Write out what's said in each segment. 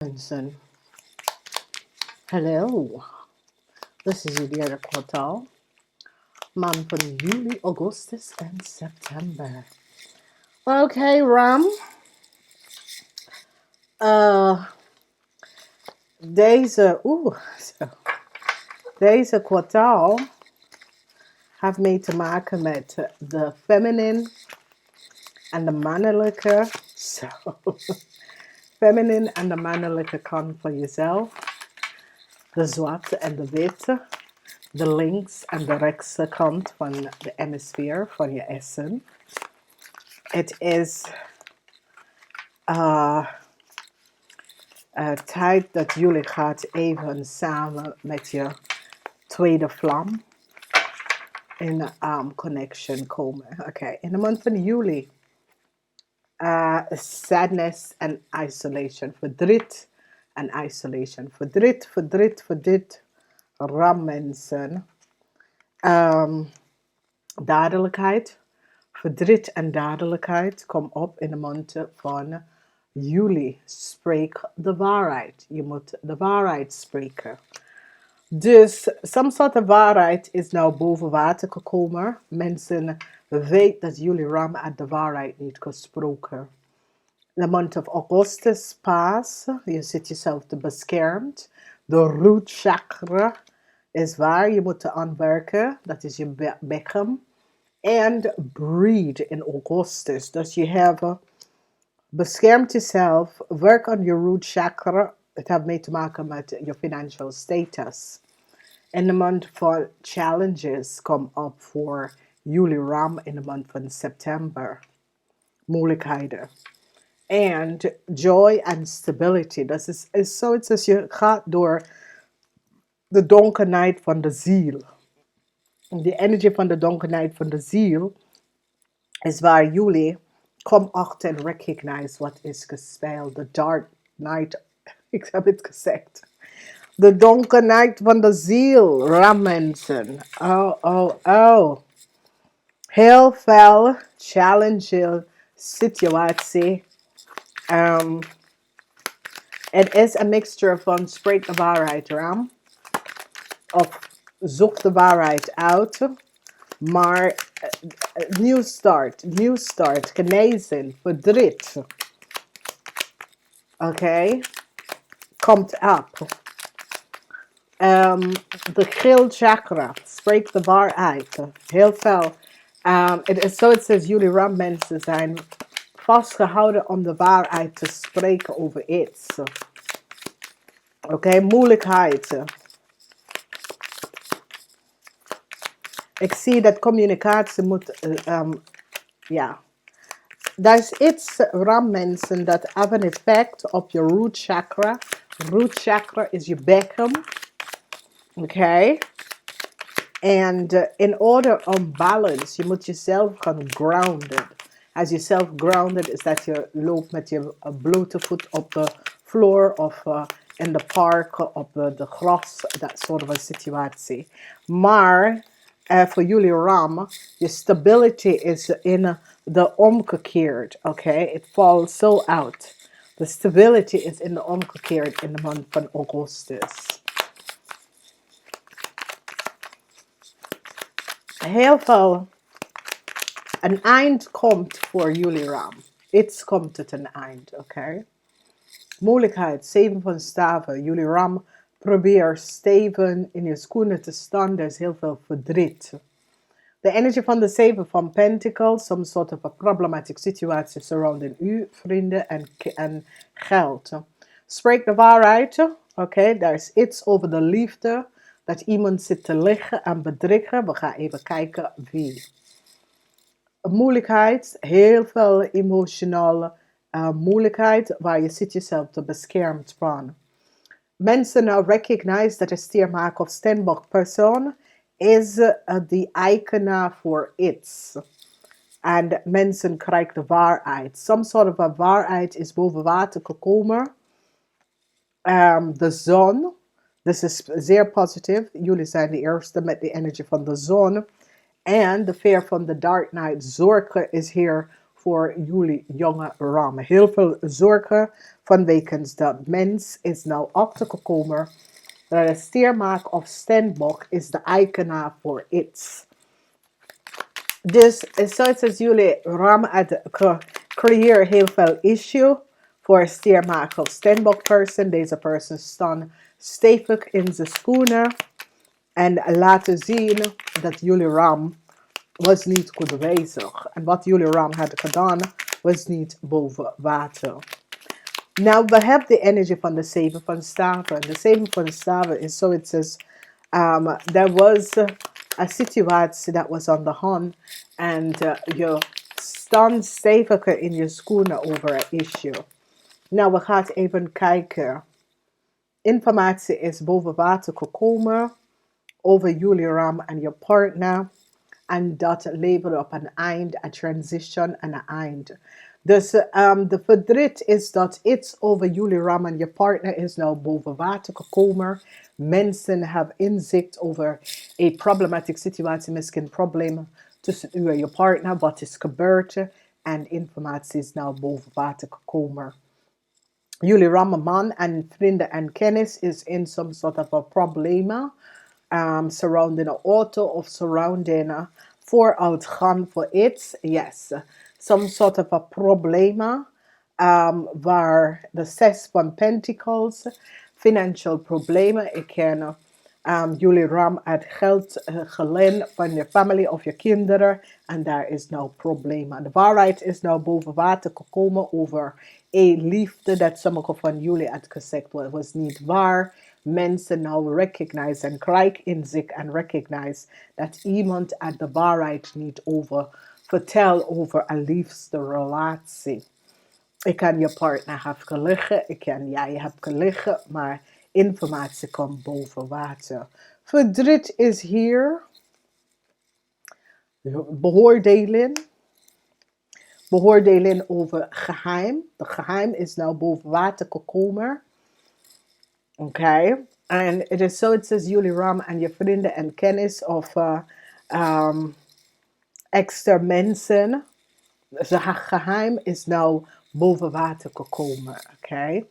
mensen. Hallo. Dit is je derde kwartaal. Maand van juli, augustus en september. Oké, Ram. Deze kwartaal heeft mee te maken met de feminine en de mannelijke. Feminine en de mannelijke kant van jezelf. De zwarte en de witte. De links en de rechtse kant van de hemisfeer van je essen. Het is tijd dat jullie gaat even samen met je tweede vlam in connection komen. Oké, in de maand van juli. Sadness and isolation. Verdriet en isolation. Verdriet. Ram mensen. Dadelijkheid. Verdriet en dadelijkheid. Kom op in de maand van juli. Spreek de waarheid. Je moet de waarheid spreken. Dus, some soort of waarheid is nou boven water gekomen. Mensen weten dat jullie Ram uit de waarheid niet gesproken. De maand of Augustus pas. Je zit jezelf te beschermd. De root chakra is waar je moet aanwerken. Dat is je bekken. En breathe in Augustus. Dus je hebt beschermd jezelf. Werk aan je root chakra. Het heeft mee te maken met je financial status. En de maand van challenges komt op voor juli Ram in de maand van september. Moeilijkheden. En joy and stability. Dat is zoiets als je gaat door de donkerheid van de ziel. De energie van de donkerheid van de ziel is waar jullie kom achter en recognize wat is gespeeld. The dark night. Ik heb het gezegd. De donkerheid van de ziel, Ram mensen. Oh. Heel veel challenging situatie. Het is een mixture van spreek de waarheid, Ram. Of zoek de waarheid uit. Maar new start, genezen, verdriet. Oké. Komt op. De geel chakra. Spreek de waarheid. Heel veel. Het is zoiets als jullie Ram mensen zijn vastgehouden om de waarheid te spreken over iets. Oké, moeilijkheid. Ik zie dat communicatie moet, daar is iets Ram mensen dat heeft een effect op je root chakra. Root chakra is je bekken. Oké. En in order on balance, je moet jezelf gaan grounded. Als je zelf grounded is dat je loopt met je blote voet op de vloer of in de park op de gras, dat soort van situatie. Maar voor jullie Ram, je stability is in de omgekeerd, oké? Het valt zo uit. De stability is in de omgekeerd in de maand van Augustus. Heel veel. Een eind komt voor jullie Ram. Iets komt tot een eind, oké? Moeilijkheid, 7 van staven. Jullie Ram, probeer steven in je schoenen te staan. Er is heel veel verdriet. De energie van de 7 van Pentacles, some sort of a problematic situatie surrounding u, vrienden en geld. Spreek de waarheid, oké? Daar is iets over de liefde, dat iemand zit te liggen en bedriegen. We gaan even kijken wie. Moeilijkheid, heel veel emotionele moeilijkheid, waar je zit jezelf te beschermd van. Mensen nou recognize dat een stiermaker of steenbok persoon is de eigenaar voor iets. En mensen krijgen de waarheid. Some sort of a waarheid is boven water gekomen. De zon. Dit is zeer positief. Jullie zijn de eerste met de energie van de zon. En de fear van de dark night zorgen is hier voor jullie jonge ram. Heel veel zorgen vanwege dat mens is nou achtergekomen dat de stiermaak of steenbok is de eigenaar voor iets. Dus zoals als jullie ram creëren heel veel issue voor stiermaak of steenbok person. Deze person staan stevig in zijn schoenen en laten zien dat jullie ram was niet goed bezig. En wat jullie ram had gedaan was niet boven water. Nou, we hebben de energie van de 7 van staven. De 7 van staven is zoiets als, there was a situatie that was on the hand. En je stond steviger in je schoenen over een issue. Nou, we gaan even kijken. Informatie is boven water gekomen over jullie ram en je partner. En dat levert op een eind, een transition en een eind. Dus de verdriet is dat iets over jullie ram en je partner is nou boven water gekomen. Mensen hebben inzicht over een problematische situatie, misschien problemen tussen u en je partner, wat is gebeurd. En informatie is nou boven water gekomen. Jullie ram man en vrienden en kennis is in some sort of a problemen. Surrounding an auto of surrounding vooruitgang voor iets. Yes. Some sort of a problema waar de 6 van Pentacles, financial problemen. Ik ken jullie ram het geld geleend van je familie of je kinderen en daar is nou problemen. De waarheid is nou boven water gekomen over een liefde dat sommige van jullie had gezegd was niet waar. Mensen nou recognize en krijgen inzicht en recognize dat iemand het de waarheid niet over vertelt over een liefste relatie. Ik kan je partner hebben gelegen, ik kan jij hebben gelegen, maar informatie komt boven water. Verdriet is hier. Beoordeling. Beoordeling over geheim. De geheim is nou boven water gekomen. Oké. En het is zoiets als jullie ram en je vrienden en kennis of extra mensen. Het geheim is nou boven water gekomen. Oké.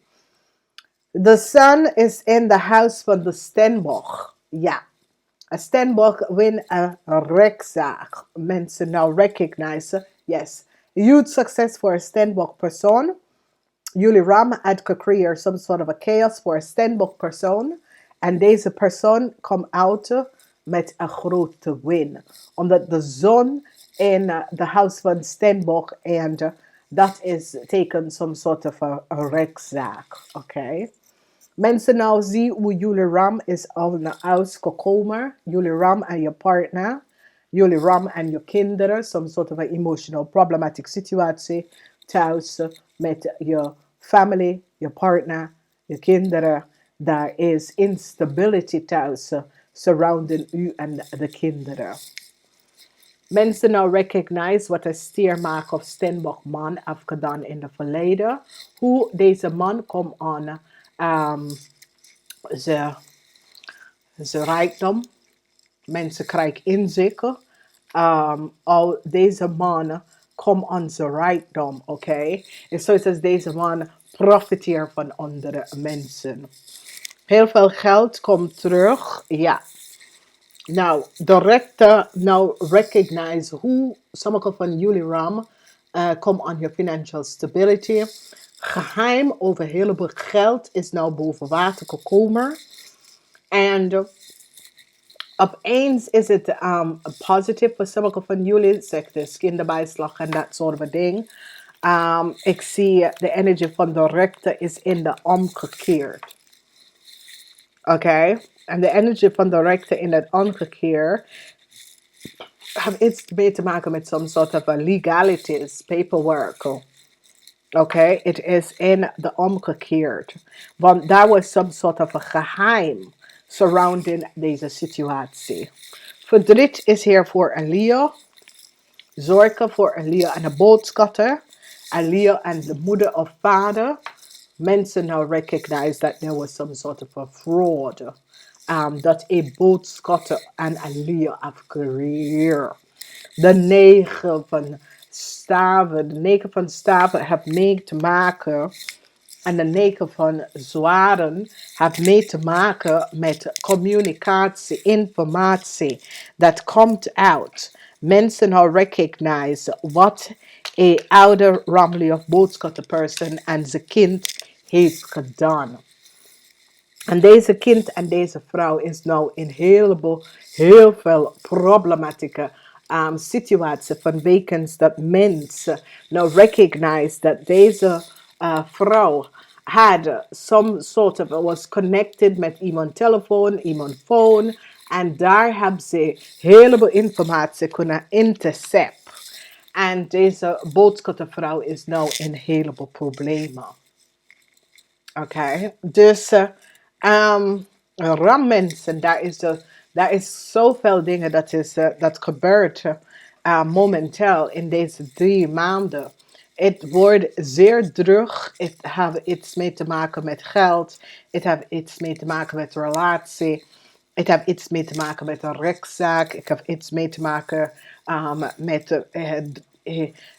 De sun is in the house van de steenbok. Ja. Een steenbok win een rechtszaak. Mensen nou recognize. Yes. Huge success voor een steenbok persoon. Jullie ram had gecreëerd some sort of a chaos voor een steenbok persoon. En deze persoon komt uit met een grote win. Omdat de zon in de house van steenbok en dat is teken some sort of a rechtszaak. Oké. Mensen nou zien hoe jullie ram is al naar huis gekomen. Jullie ram en je partner. Jullie ram en je kinderen. Some sort of a emotional problematic situatie. Thuis met je family, je partner, je kinderen. Daar is instability thuis surrounding u en de kinderen. Mensen nou recognize wat een stiermaak of steenbok man heeft gedaan in het verleden. Hoe deze man komt aan zijn rijkdom. Mensen krijgen inzicht. Al deze man komt aan zijn rijkdom. Oké. En zoals deze man profiteert van andere mensen. Heel veel geld komt terug. Ja. Nou, directe, nou recognize hoe sommige van jullie ram komen aan je financial stability. Geheim over een heleboel geld is nou boven water gekomen. En opeens is het positief voor sommige van jullie. Zeg dus kinderbijslag en dat soort van ding. Ik zie de energie van de rechter is in de omgekeerd. Oké. En de energie van de rechter in het omgekeerd heeft iets mee te maken met some sort of legalities, paperwork. Oké, het is in de omgekeerd. Want daar was some sort of a geheim surrounding deze situatie. Verdriet is hier voor een Leo. Zorgen voor een Leo en een boodschatter. Een Leo en de moeder of vader. Mensen now recognize that there was some sort of a fraud. Dat een boodschatter en een Leo heeft gecreëerd. De 9 van staven. De 9 van staven heeft mee te maken. En de 9 van zwaarden heeft mee te maken met communicatie, informatie. Dat komt uit. Mensen gaan recognize wat een ouder Ramley of boodschappenperson en zijn kind heeft gedaan. En deze kind en deze vrouw is nou in heel veel problematieke situaties vanwege dat mensen nou recognize dat deze vrouw had some sort of was connected met iemand telefoon, iemand phone en daar hebben ze heleboel informatie kunnen intercept. En deze boodschappenvrouw is nou in heleboel problemen. Oké, dus rammensen, daar is zoveel dingen dat gebeurt momenteel in deze 3 maanden. Het wordt zeer druk. Het heeft iets mee te maken met geld. Het heeft iets mee te maken met relatie. Het heeft iets mee te maken met een rechtszaak. Het heeft iets mee te maken met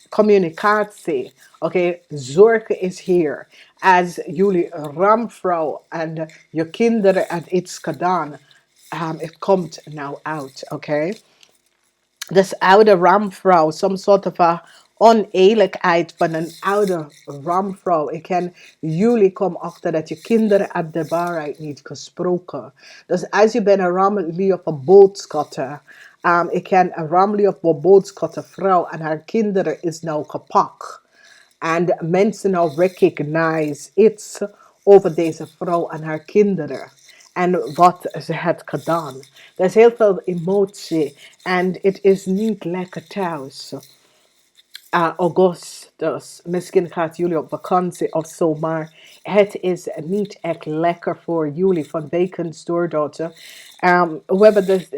communicatie. Oké, zorgen is hier. Als jullie ramvrouw en je kinderen het iets gedaan, het komt nou uit. Oké. Dus oude ramvrouw, some sort of oneerlijkheid van een oude ramvrouw. Ik ken jullie komen achter dat je kinderen uit de waarheid niet gesproken. Dus als je bent een ramlie of een boodschapper, ik ken een ramlie of een boodschappervrouw en haar kinderen is nou gepakt. En mensen nou recognize iets over deze vrouw en haar kinderen. En wat ze heeft gedaan. Er is heel veel emotie. En het is niet lekker thuis. Augustus. Misschien gaat jullie op vakantie of zo. Maar het is niet echt lekker voor jullie. Vanwege doordat. We hebben dus.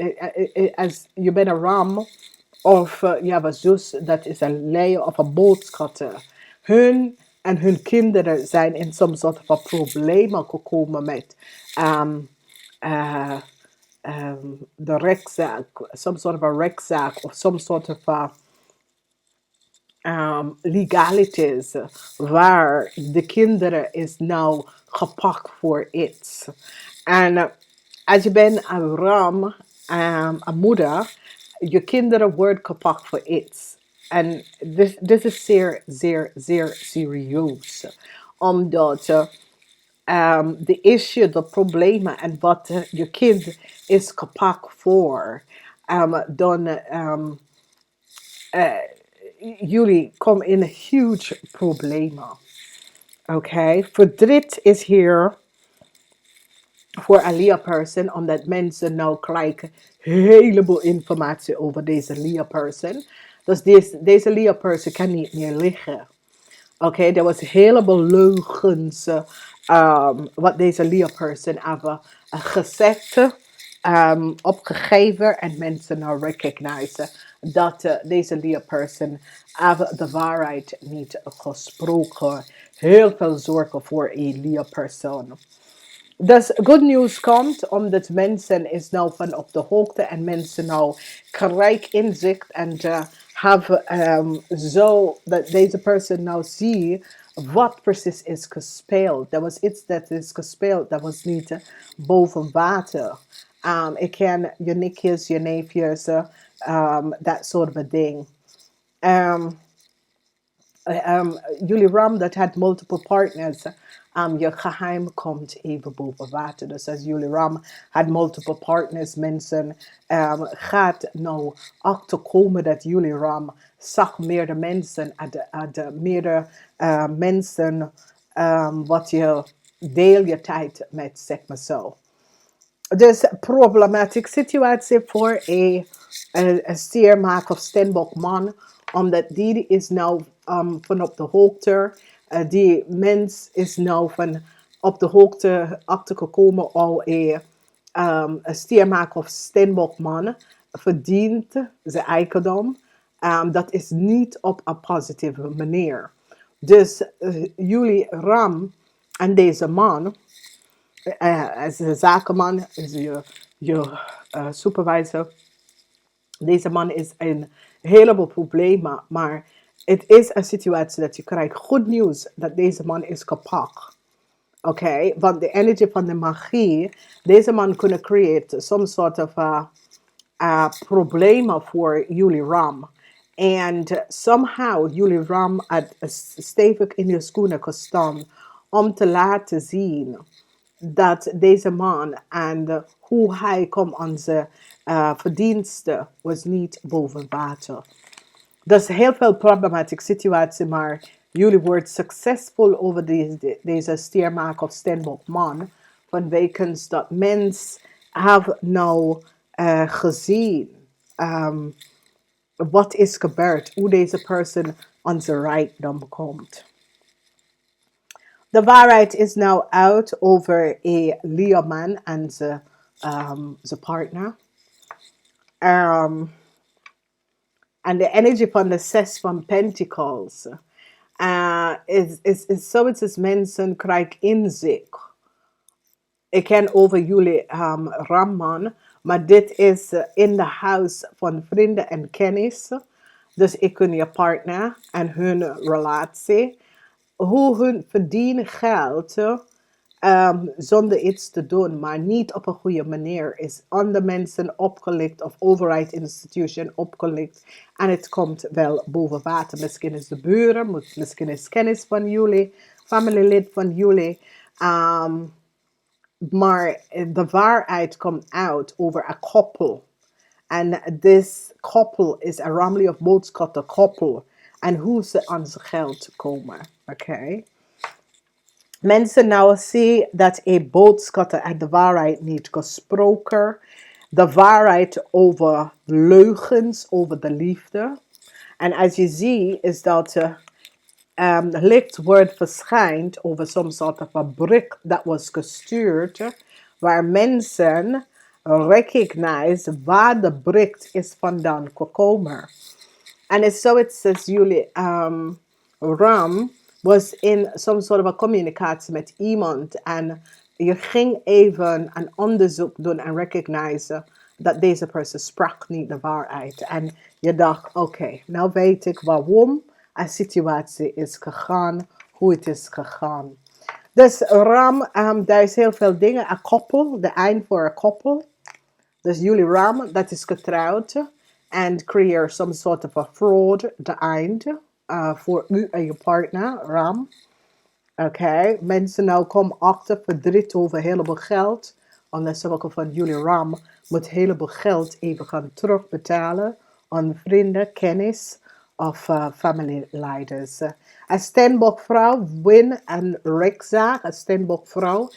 Als je bent een ram. Of je hebt een zus. Dat is een leier of een boodschapper. Hun en hun kinderen zijn in some soort van problemen gekomen met de rechtszaak, some sort of a rechtszaak of some sort of legalities waar de kinderen is nou gepakt voor iets. En als je bent een ram, een moeder, je kinderen worden gepakt voor iets. En dit is zeer serieus. Omdat de issue, de problemen en wat je kind is gepakt voor, dan jullie komen in huge problemen. Oké, verdriet is hier voor een leerperson, omdat mensen nou krijgen heleboel informatie over deze leerperson. Dus deze leerperson kan niet meer liggen. Oké, er was een heleboel leugens wat deze leerperson hebben gezegd, opgegeven en mensen nou recognizen dat deze leerperson de waarheid niet gesproken. Heel veel zorgen voor een leerpersoon. Dus good news komt omdat mensen is nou van op de hoogte en mensen nou krijgen inzicht en hebben zo dat deze persoon nou ziet wat precies is gespeeld. Er was iets dat is gespeeld dat was niet boven water. Ik ken je nichtjes, je neefjes, dat soort van ding. Jullie ram dat had multiple partners. Je geheim komt even boven water. Dus als jullie ram had multiple partners, mensen gaat nou achterkomen dat jullie ram zag meerdere mensen, meerdere mensen wat je deel je tijd met, zeg maar zo. Dus problematische situatie voor een stiermaker of steenbokman, omdat die is nou van op de hoogte. Die mens is nou van op de hoogte achtergekomen al een stiermaker of steenbokman verdient zijn eigendom. Dat is niet op een positieve manier. Dus jullie ram en deze man, als een zakenman, is je supervisor. Deze man is een heleboel problemen, maar Het is een situatie dat je krijgt goed nieuws dat deze man is kapot. Oké, want de energie van de magie, deze man kunnen creëren some sort of problemen voor jullie ram. En somehow jullie ram had stevig in je schoenen gestaan om te laten zien dat deze man en hoe hij komt aan zijn verdiensten was niet boven water. Dat is heel veel problematische situatie, maar jullie worden succesvol over deze stiermaak of steenbokman. Vanwege dat mens heeft nou gezien wat is gebeurd, hoe deze persoon aan zijn rijkdom komt. De waarheid is nou uit over een Leoman en zijn partner. En de energie van de 6 van Pentacles is zoiets als mensen krijgen inzicht. Ik ken over jullie Ramman, maar dit is in de huis van vrienden en kennis. Dus ik kun je partner en hun relatie. Hoe hun verdienen geld zonder iets te doen, maar niet op een goede manier. Is andere mensen opgelicht of overheidsinstitution opgelicht. En het komt wel boven water. Misschien is de buren, misschien is kennis van jullie, familielid van jullie. Maar de waarheid komt uit over een koppel. En this koppel is een ramli of boodschap koppel. En hoe ze aan zijn geld komen. Oké. Mensen nou zien dat een boodschap en de waarheid niet gesproken. De waarheid over leugens, over de liefde. En als je ziet is dat licht wordt verschijnt over some soort of een bericht dat was gestuurd. Waar mensen recognize waar de bericht is vandaan gekomen. En it's zoiets als jullie Ram was in some sort of a communicatie met iemand. En je ging even een onderzoek doen en recognize dat deze persoon sprak niet de waarheid. En je dacht, oké, nou weet ik waarom een situatie is gegaan, hoe het is gegaan. Dus Ram, daar is heel veel dingen. Een koppel, de eind voor een koppel. Dus jullie Ram, dat is getrouwd. En creëer some sort of a fraud, de eind. Voor u en je partner, Ram. Oké, mensen nou komen achter verdriet over een heleboel geld. Omdat sommige van jullie Ram moet een heleboel geld even gaan terugbetalen aan vrienden, kennis of familieleiders. Een steenbokvrouw win een rechtszaak. Een steenbokvrouw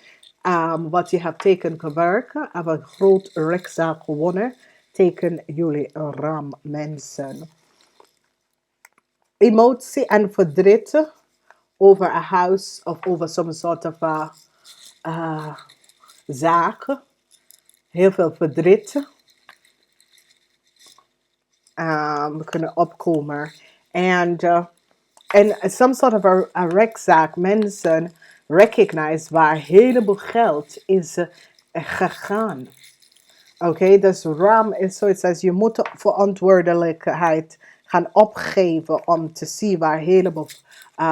wat je hebt teken gewerkt, heeft een groot rechtszaak gewonnen tegen jullie Ram mensen. Emotie en verdriet over een huis of over some soort of zaak. Heel veel verdriet kunnen opkomen. En some sort of a rechtszaak, mensen recognize waar een heleboel geld is gegaan. Oké, dus Ram is zoiets als je moet verantwoordelijkheid gaan opgeven om te zien waar een heleboel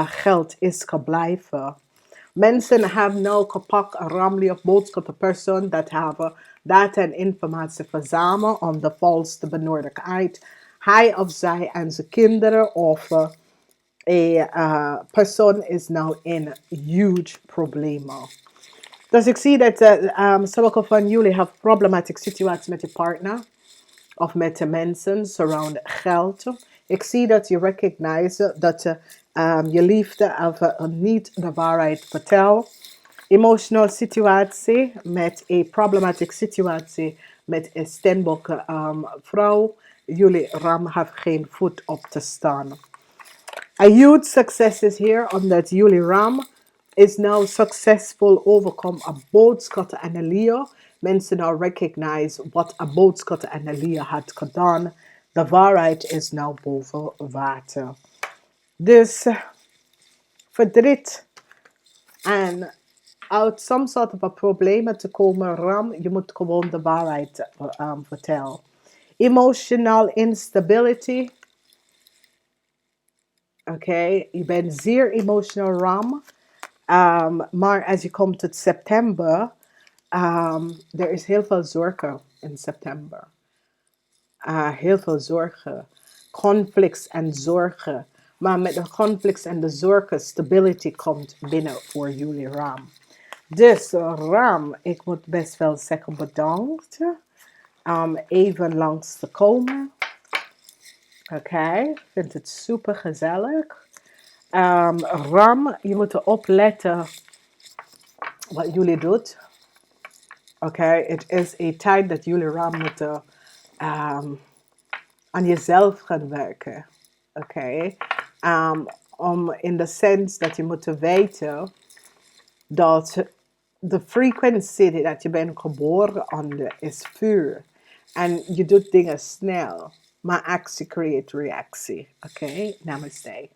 geld is gebleven. Mensen hebben nou gepakt een ramli of boodschap persoon dat hebben data en informatie verzameld om de volste benodigdheid. Hij of zij en zijn kinderen of een persoon is nou in huge problemen. Dus ik zie dat sommige van jullie hebben problematische situaties met je partner of met de mensen surround geld. Ik zie dat je recognize dat je liefde of niet de waarheid vertelt. Emotional situatie met een problematische situatie met een steenbok vrouw. Jullie Ram heeft geen voet op te staan. A huge success is here omdat jullie Ram is now successful overcome a boodschap en een Leo. Mensen nou recognize wat een boodschap en een Leo had gedaan. De waarheid is nou boven water. Dus verdriet en uit some sort of a problemen te komen, Ram, je moet gewoon de waarheid vertellen. Emotional instability. Oké, je bent zeer emotional ram. Maar als je komt tot september, er is heel veel zorgen in september. Heel veel zorgen. Conflicts en zorgen. Maar met de conflicts en de zorgen, stability komt binnen voor jullie ram. Dus ram, ik moet best wel zeggen bedankt. Even langs te komen. Oké, ik vind het super gezellig. Ram, je moet opletten wat jullie doet. Oké, het is een tijd dat jullie ram moeten aan jezelf gaan werken. Oké, om in de sens dat je moet weten dat de frequentie dat je bent geboren onder is vuur. En je doet dingen snel. Maar actie creëert reactie. Oké, namaste.